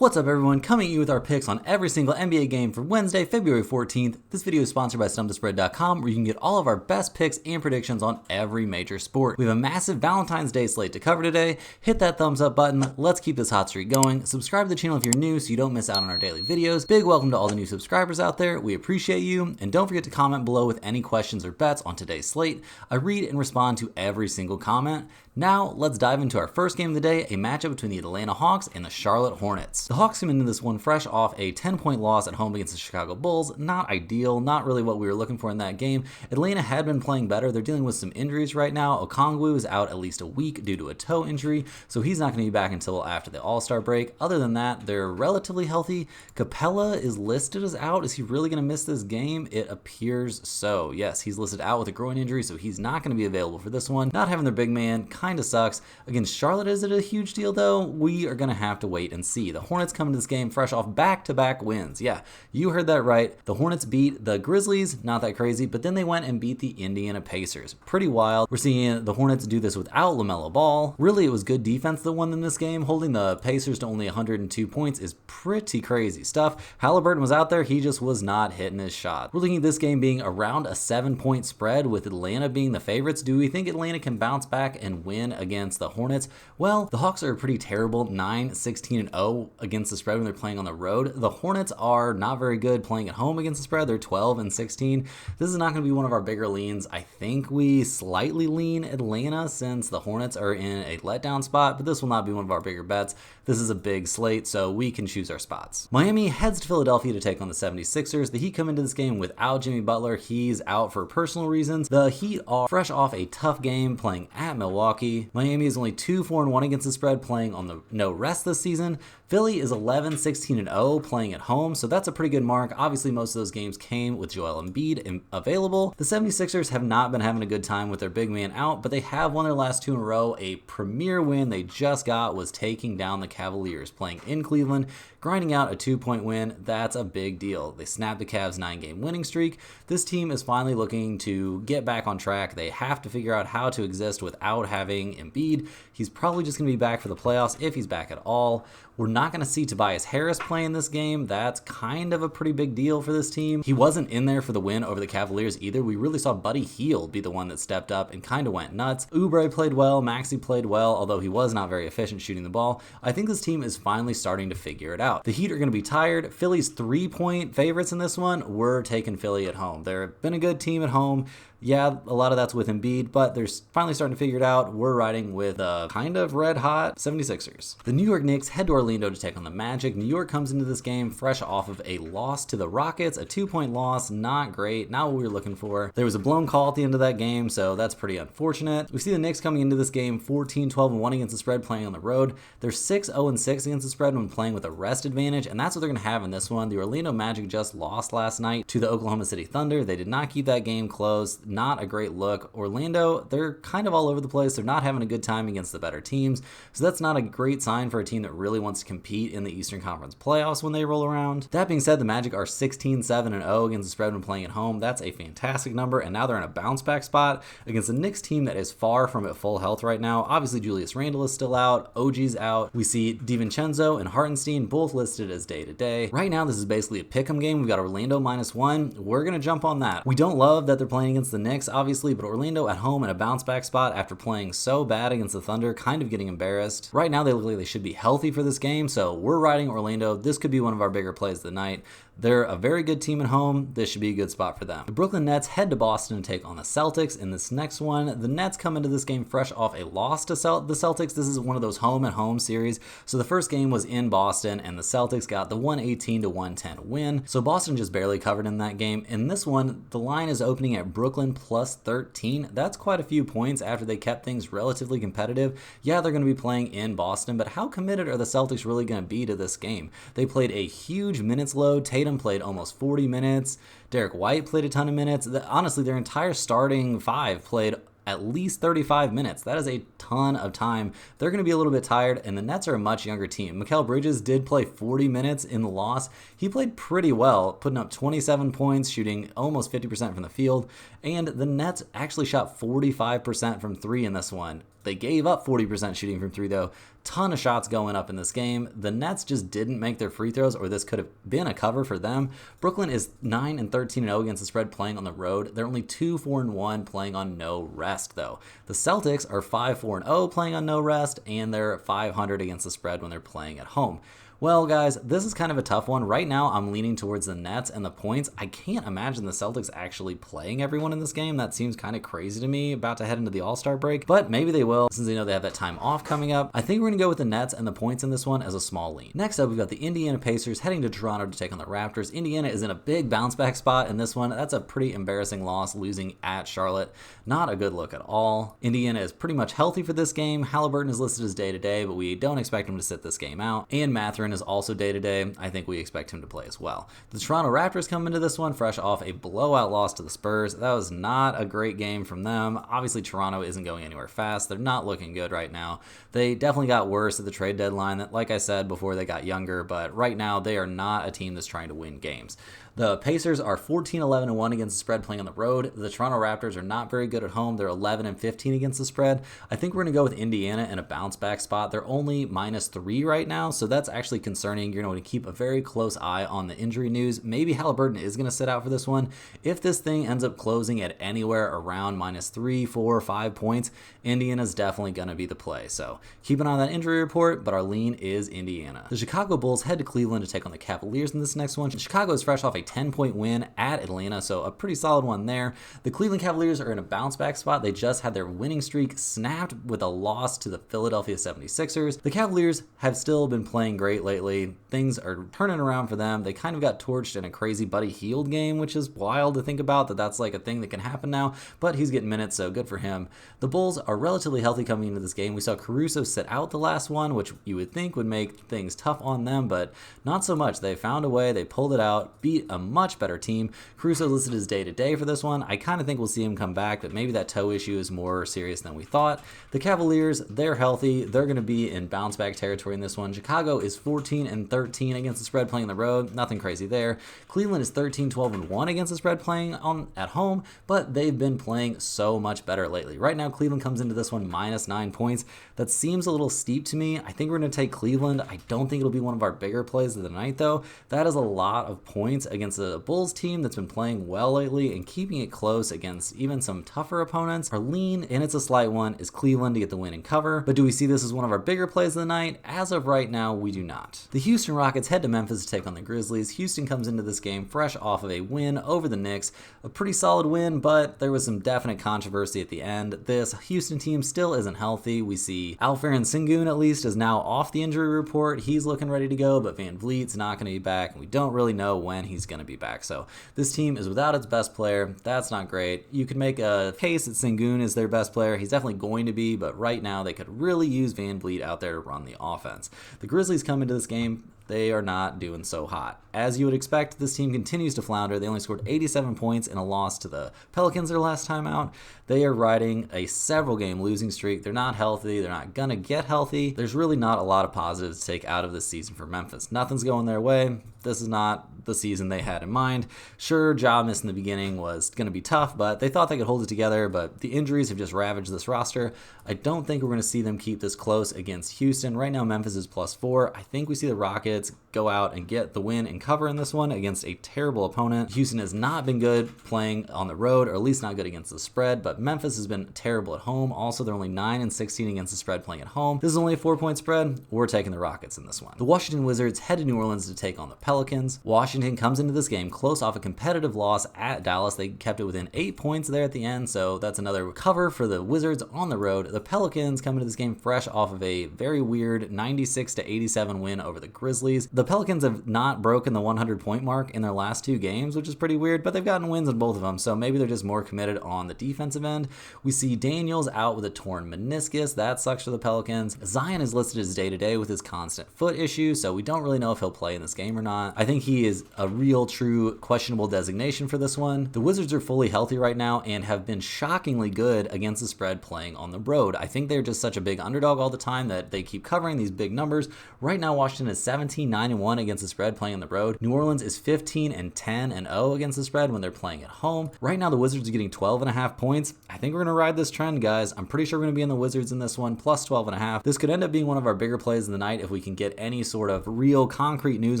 What's up everyone, coming at you with our picks on every single NBA game for Wednesday, February 14th. This video is sponsored by StumpTheSpread.com, where you can get all of our best picks and predictions on every major sport. We have a massive Valentine's Day slate to cover today. Hit that thumbs up button, let's keep this hot streak going. Subscribe to the channel if you're new so you don't miss out on our daily videos. Big welcome to all the new subscribers out there, we appreciate you. And don't forget to comment below with any questions or bets on today's slate. I read and respond to every single comment. Now, let's dive into our first game of the day, a matchup between the Atlanta Hawks and the Charlotte Hornets. The Hawks came into this one fresh off a 10-point loss at home against the Chicago Bulls. Not ideal, not really what we were looking for in that game. Atlanta had been playing better. They're dealing with some injuries right now. Okongwu is out at least a week due to a toe injury, so he's not going to be back until after the All-Star break. Other than that, they're relatively healthy. Capella is listed as out. Is he really going to miss this game? It appears so. Yes, he's listed out with a groin injury, so he's not going to be available for this one. Not having their big man kind of sucks. Against Charlotte, is it a huge deal though? We are going to have to wait and see. The Hornets come into this game fresh off back-to-back wins. Yeah, you heard that right. The Hornets beat the Grizzlies, not that crazy, but then they went and beat the Indiana Pacers. Pretty wild. We're seeing the Hornets do this without LaMelo Ball. Really, it was good defense that won them this game. Holding the Pacers to only 102 points is pretty crazy stuff. Halliburton was out there, he just was not hitting his shot. We're looking at this game being around a 7-point spread with Atlanta being the favorites. Do we think Atlanta can bounce back and win against the Hornets? Well, the Hawks are pretty terrible, 9-16-0 against the spread when they're playing on the road. The Hornets are not very good playing at home against the spread. They're 12-16. This is not going to be one of our bigger leans. I think we slightly lean Atlanta since the Hornets are in a letdown spot, but this will not be one of our bigger bets. This is a big slate, so we can choose our spots. Miami heads to Philadelphia to take on the 76ers. The Heat come into this game without Jimmy Butler. He's out for personal reasons. The Heat are fresh off a tough game playing at Milwaukee. Miami is only 2-4-1 against the spread playing on the no rest this season. Philly is 11-16-0 playing at home, so that's a pretty good mark. Obviously, most of those games came with Joel Embiid available. The 76ers have not been having a good time with their big man out, but they have won their last two in a row. A premier win they just got was taking down the Cavaliers, playing in Cleveland, grinding out a 2-point win. That's a big deal. They snapped the Cavs' 9-game winning streak. This team is finally looking to get back on track. They have to figure out how to exist without having Embiid. He's probably just going to be back for the playoffs if he's back at all. We're not going to see Tobias Harris play in this game. That's kind of a pretty big deal for this team. He wasn't in there for the win over the Cavaliers either. We really saw Buddy Hield be the one that stepped up and kind of went nuts. Oubre played well. Maxey played well, although he was not very efficient shooting the ball. I think this team is finally starting to figure it out. The Heat are going to be tired. Philly's 3-point favorites in this one. We're taking Philly at home. They've been a good team at home. Yeah, a lot of that's with Embiid, but they're finally starting to figure it out. We're riding with a kind of red-hot 76ers. The New York Knicks head to Orlando to take on the Magic. New York comes into this game fresh off of a loss to the Rockets, a 2-point loss. Not great, not what we were looking for. There was a blown call at the end of that game, so that's pretty unfortunate. We see the Knicks coming into this game 14-12-1 against the spread playing on the road. They're 6-0-6 against the spread when playing with a rest advantage, and that's what they're going to have in this one. The Orlando Magic just lost last night to the Oklahoma City Thunder. They did not keep that game close. Not a great look. Orlando, they're kind of all over the place. They're not having a good time against the better teams, so that's not a great sign for a team that really wants to compete in the Eastern Conference playoffs when they roll around. That being said, the Magic are 16-7-0 against the spread when playing at home. That's a fantastic number, and now they're in a bounce back spot against a Knicks team that is far from at full health right now. Obviously, Julius Randle is still out. OG's out. We see DiVincenzo and Hartenstein both listed as day-to-day. Right now, this is basically a pick'em game. We've got Orlando -1. We're going to jump on that. We don't love that they're playing against the Knicks, obviously, but Orlando at home in a bounce back spot after playing so bad against the Thunder, kind of getting embarrassed. Right now, they look like they should be healthy for this game, so we're riding Orlando. This could be one of our bigger plays of the night. They're a very good team at home. This should be a good spot for them. The Brooklyn Nets head to Boston and take on the Celtics in this next one. The Nets come into this game fresh off a loss to the Celtics. This is one of those home-and-home series. So the first game was in Boston, and the Celtics got the 118-110 win. So Boston just barely covered in that game. In this one, the line is opening at Brooklyn +13. That's quite a few points after they kept things relatively competitive. Yeah, they're going to be playing in Boston, but how committed are the Celtics really going to be to this game? They played a huge minutes load. Tatum played almost 40 minutes. Derek White played a ton of minutes. Honestly, their entire starting five played at least 35 minutes. That is a ton of time. They're going to be a little bit tired, and the Nets are a much younger team. Mikal Bridges did play 40 minutes in the loss. He played pretty well, putting up 27 points, shooting almost 50% from the field, and the Nets actually shot 45% from three in this one. They gave up 40% shooting from 3 though. Ton of shots going up in this game. The Nets just didn't make their free throws, or this could have been a cover for them. Brooklyn is 9-13-0 against the spread playing on the road. They're only 2-4-1 playing on no rest though. The Celtics are 5-4-0 playing on no rest, and they're 500 against the spread when they're playing at home. Well, guys, this is kind of a tough one. Right now, I'm leaning towards the Nets and the points. I can't imagine the Celtics actually playing everyone in this game. That seems kind of crazy to me, about to head into the All-Star break, but maybe they will since they know they have that time off coming up. I think we're going to go with the Nets and the points in this one as a small lean. Next up, we've got the Indiana Pacers heading to Toronto to take on the Raptors. Indiana is in a big bounce back spot in this one. That's a pretty embarrassing loss, losing at Charlotte. Not a good look at all. Indiana is pretty much healthy for this game. Halliburton is listed as day-to-day, but we don't expect him to sit this game out. And Mathurin is also day-to-day. I think we expect him to play as well. The Toronto Raptors come into this one fresh off a blowout loss to the Spurs. That was not a great game from them. Obviously, Toronto isn't going anywhere fast. They're not looking good right now. They definitely got worse at the trade deadline, like I said before, they got younger, but right now they are not a team that's trying to win games. The Pacers are 14-11-1 against the spread playing on the road. The Toronto Raptors are not very good at home. They're 11-15 against the spread. I think we're going to go with Indiana in a bounce back spot. They're only -3 right now, so that's actually concerning. You're going to keep a very close eye on the injury news. Maybe Halliburton is going to sit out for this one. If this thing ends up closing at anywhere around -3, 4, 5 points, Indiana's definitely going to be the play. So keep an eye on that injury report, but our lean is Indiana. The Chicago Bulls head to Cleveland to take on the Cavaliers in this next one. Chicago is fresh off a 10-point win at Atlanta, so a pretty solid one there. The Cleveland Cavaliers are in a bounce back spot. They just had their winning streak snapped with a loss to the Philadelphia 76ers. The Cavaliers have still been playing great lately. Things are turning around for them. They kind of got torched in a crazy Buddy Hield game, which is wild to think about, that's like a thing that can happen now, but he's getting minutes, so good for him. The Bulls are relatively healthy coming into this game. We saw Caruso sit out the last one, which you would think would make things tough on them, but not so much. They found a way. They pulled it out, beat a much better team. Caruso listed as day-to-day for this one. I kind of think we'll see him come back, but maybe that toe issue is more serious than we thought. The Cavaliers, they're healthy. They're going to be in bounce-back territory in this one. Chicago is 14-13 against the spread playing on the road. Nothing crazy there. Cleveland is 13-12-1 against the spread playing at home, but they've been playing so much better lately. Right now, Cleveland comes into this one -9 points. That seems a little steep to me. I think we're going to take Cleveland. I don't think it'll be one of our bigger plays of the night, though. That is a lot of points against a Bulls team that's been playing well lately and keeping it close against even some tougher opponents. Our lean, and it's a slight one, is Cleveland to get the win and cover. But do we see this as one of our bigger plays of the night? As of right now, we do not. The Houston Rockets head to Memphis to take on the Grizzlies. Houston comes into this game fresh off of a win over the Knicks. A pretty solid win, but there was some definite controversy at the end. This Houston team still isn't healthy. We see Alperen Sengun, at least, is now off the injury report. He's looking ready to go, but Van Vliet's not going to be back, and we don't really know when he's going to be back. So this team is without its best player. That's not great. You could make a case that Sengun is their best player. He's definitely going to be, but right now they could really use Van Vliet out there to run the offense. The Grizzlies come into this game. They are not doing so hot. As you would expect, this team continues to flounder. They only scored 87 points in a loss to the Pelicans their last time out. They are riding a several-game losing streak. They're not healthy. They're not going to get healthy. There's really not a lot of positives to take out of this season for Memphis. Nothing's going their way. This is not the season they had in mind. Sure, Ja miss in the beginning was going to be tough, but they thought they could hold it together, but the injuries have just ravaged this roster. I don't think we're going to see them keep this close against Houston. Right now, Memphis is +4. I think we see the Rockets go out and get the win and cover in this one against a terrible opponent. Houston has not been good playing on the road, or at least not good against the spread, but Memphis has been terrible at home. Also, they're only 9-16 against the spread playing at home. This is only a 4-point spread. We're taking the Rockets in this one. The Washington Wizards head to New Orleans to take on the Pelicans. Washington comes into this game close off a competitive loss at Dallas. They kept it within 8 points there at the end, so that's another cover for the Wizards on the road. The Pelicans come into this game fresh off of a very weird 96-87 win over the Grizzlies. The Pelicans have not broken the 100-point mark in their last 2 games, which is pretty weird, but they've gotten wins in both of them, so maybe they're just more committed on the defensive end. We see Daniels out with a torn meniscus. That sucks for the Pelicans. Zion is listed as day-to-day with his constant foot issue, so we don't really know if he'll play in this game or not. I think he is a real, true, questionable designation for this one. The Wizards are fully healthy right now and have been shockingly good against the spread playing on the road. I think they're just such a big underdog all the time that they keep covering these big numbers. Right now, Washington is 17-9-1 against the spread playing on the road. New Orleans is 15-10-0 against the spread when they're playing at home. Right now, the Wizards are getting 12.5 points. I think we're going to ride this trend, guys. I'm pretty sure we're going to be in the Wizards in this one, plus 12.5. This could end up being one of our bigger plays in the night if we can get any sort of real concrete news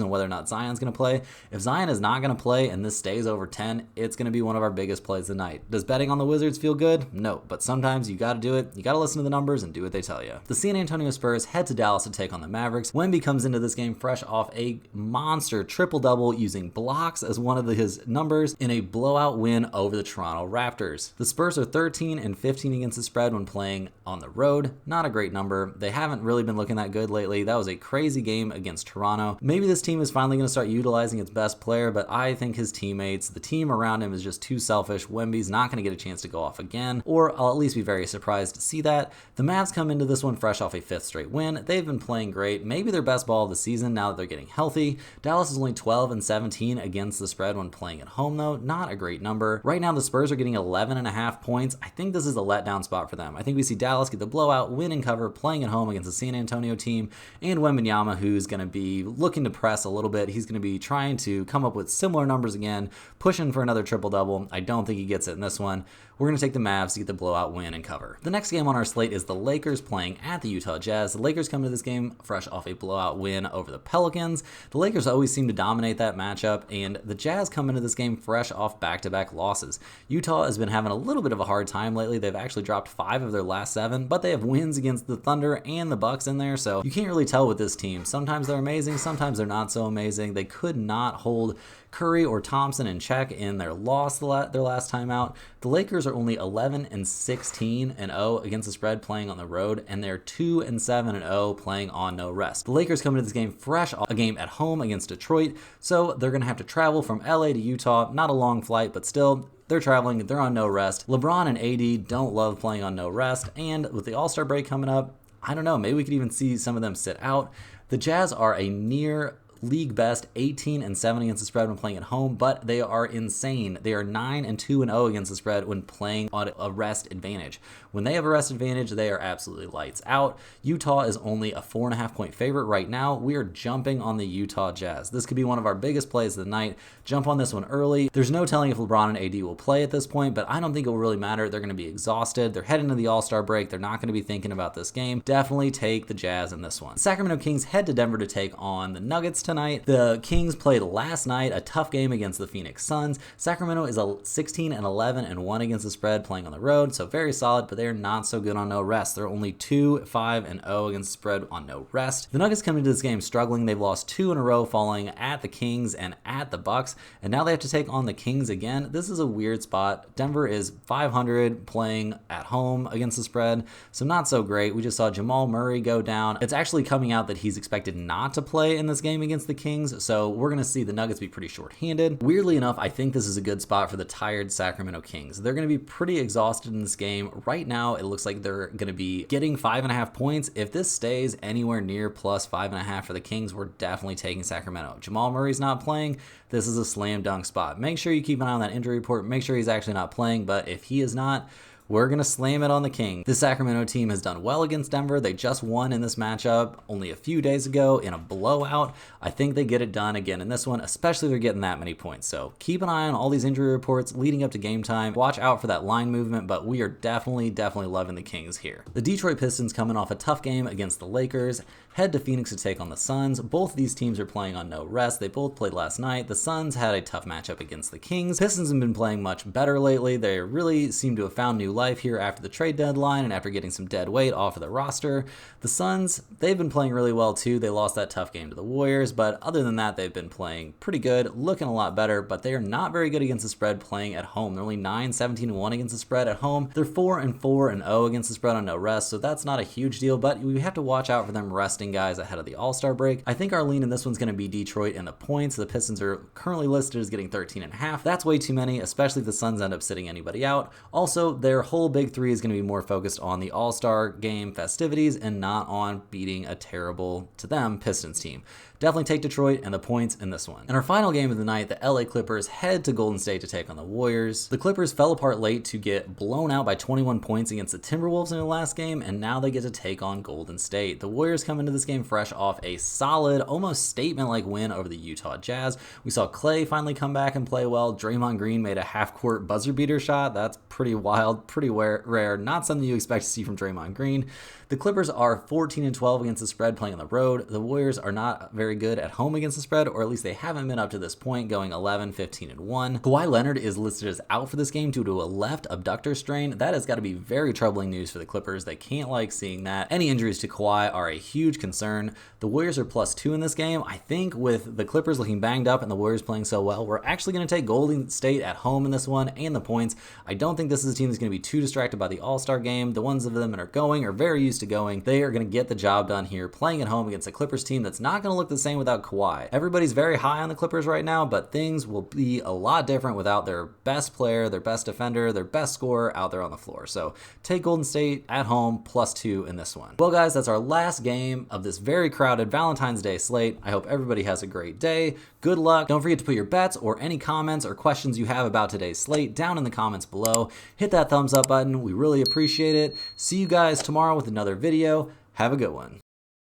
on whether or not Zion's going to play. If Zion is not going to play and this stays over 10, it's going to be one of our biggest plays of the night. Does betting on the Wizards feel good? No, but sometimes you got to do it. You got to listen to the numbers and do what they tell you. The San Antonio Spurs head to Dallas to take on the Mavericks. Wemby comes into this game fresh off a monster triple-double using blocks as one of his numbers in a blowout win over the Toronto Raptors. The Spurs are 13-15 against the spread when playing on the road. Not a great number. They haven't really been looking that good lately. That was a crazy game against Toronto. Maybe this team is finally going to start utilizing its best player, but I think his teammates, the team around him, is just too selfish. Wemby's not going to get a chance to go off again, or I'll at least be very surprised to see that. The Mavs come into this one fresh off a 5th straight win. They've been playing great. Maybe their best ball of the season now that they're getting healthy. Dallas is only 12-17 against the spread when playing at home, though. Not a great number. Right now, the Spurs are getting 11.5 points. I think this is a letdown spot for them. I think we see Dallas get the blowout, win and cover, playing at home against the San Antonio team, and Wembanyama, who's going to be looking to press a little bit. He's going to be trying to come up with similar numbers again, pushing for another triple-double. I don't think he gets it in this one. We're going to take the Mavs to get the blowout win and cover. The next game on our slate is the Lakers playing at the Utah Jazz. The Lakers come into this game fresh off a blowout win over the Pelicans. The Lakers always seem to dominate that matchup, and the Jazz come into this game fresh off back-to-back losses. Utah has been having a little bit of a hard time lately. They've actually dropped 5 of their last 7, but they have wins against the Thunder and the Bucks in there, so you can't really tell with this team. Sometimes they're amazing, sometimes they're not so amazing. They could not hold Curry or Thompson in check in their loss their last time out. The Lakers are only 11-16-0 against the spread playing on the road, and they're 2-7-0 playing on no rest. The Lakers come into this game fresh off a game at home against Detroit, so they're going to have to travel from LA to Utah. Not a long flight, but still, they're traveling, they're on no rest. LeBron and AD don't love playing on no rest, and with the All-Star break coming up, I don't know, maybe we could even see some of them sit out. The Jazz are a near league best 18-7 against the spread when playing at home, but they are insane. They are 9-2-0 against the spread when playing on a rest advantage. When they have a rest advantage, they are absolutely lights out. Utah is only a 4.5 point favorite right now. We are jumping on the Utah Jazz. This could be one of our biggest plays of the night. Jump on this one early. There's no telling if LeBron and AD will play at this point, but I don't think it will really matter. They're going to be exhausted. They're heading to the All-Star break. They're not going to be thinking about this game. Definitely take the Jazz in this one. Sacramento Kings head to Denver to take on the Nuggets tonight. The Kings played last night a tough game against the Phoenix Suns. Sacramento is 16-11-1 against the spread playing on the road, so very solid, but they're not so good on no rest. They're only 2-5-0 against the spread on no rest. The Nuggets come into this game struggling. They've lost 2 in a row, falling at the Kings and at the Bucks, and now they have to take on the Kings again. This is a weird spot. Denver is 500 playing at home against the spread, so not so great. We just saw Jamal Murray go down. It's actually coming out that he's expected not to play in this game against the Kings, so we're going to see the Nuggets be pretty short-handed. Weirdly enough, I think this is a good spot for the tired Sacramento Kings. They're going to be pretty exhausted in this game. Right now, it looks like they're going to be getting 5.5 points. If this stays anywhere near plus 5.5 for the Kings, we're definitely taking Sacramento. Jamal Murray's not playing. This is a slam dunk spot. Make sure you keep an eye on that injury report. Make sure he's actually not playing, but if he is not, we're going to slam it on the King. The Sacramento team has done well against Denver. They just won in this matchup only a few days ago in a blowout. I think they get it done again in this one, especially if they're getting that many points. So keep an eye on all these injury reports leading up to game time. Watch out for that line movement, but we are definitely loving the Kings here. The Detroit Pistons coming off a tough game against the Lakers, head to Phoenix to take on the Suns. Both these teams are playing on no rest. They both played last night. The Suns had a tough matchup against the Kings. Pistons have been playing much better lately. They really seem to have found new life here after the trade deadline and after getting some dead weight off of the roster. The Suns, they've been playing really well too. They lost that tough game to the Warriors, but other than that, they've been playing pretty good, looking a lot better, but they are not very good against the spread playing at home. They're only 9-17-1 against the spread at home. They're 4-4-0 against the spread on no rest, so that's not a huge deal, but we have to watch out for them resting guys ahead of the All-Star break. I think our lean in this one's going to be Detroit and the points. The Pistons are currently listed as getting 13.5. That's way too many, especially if the Suns end up sitting anybody out. Also, their whole big three is going to be more focused on the All-Star game festivities and not on beating a terrible, to them, Pistons team. definitely take Detroit and the points in this one. In our final game of the night, the LA Clippers head to Golden State to take on the Warriors. The Clippers fell apart late to get blown out by 21 points against the Timberwolves in their last game, and now they get to take on Golden State. The Warriors come into this game fresh off a solid, almost statement-like win over the Utah Jazz. We saw Klay finally come back and play well. Draymond Green made a half-court buzzer beater shot. That's pretty wild, pretty rare, not something you expect to see from Draymond Green. The Clippers are 14-12 against the spread playing on the road. The Warriors are not very good at home against the spread, or at least they haven't been up to this point, going 11-15-1. Kawhi Leonard is listed as out for this game due to a left abductor strain. That has got to be very troubling news for the Clippers. They can't like seeing that. Any injuries to Kawhi are a huge concern. The Warriors are +2 in this game. I think with the Clippers looking banged up and the Warriors playing so well, we're actually going to take Golden State at home in this one and the points. I don't think this is a team that's going to be too distracted by the All-Star game. The ones of them that are going are very used to going. They are going to get the job done here, playing at home against a Clippers team that's not going to look the same without Kawhi. Everybody's very high on the Clippers right now, but things will be a lot different without their best player, their best defender, their best scorer out there on the floor. So take Golden State at home +2 in this one. Well, guys, that's our last game of this very crowded Valentine's Day slate. I hope everybody has a great day. Good luck. Don't forget to put your bets or any comments or questions you have about today's slate down in the comments below. Hit that thumbs up button. We really appreciate it. See you guys tomorrow with another video. Have a good one.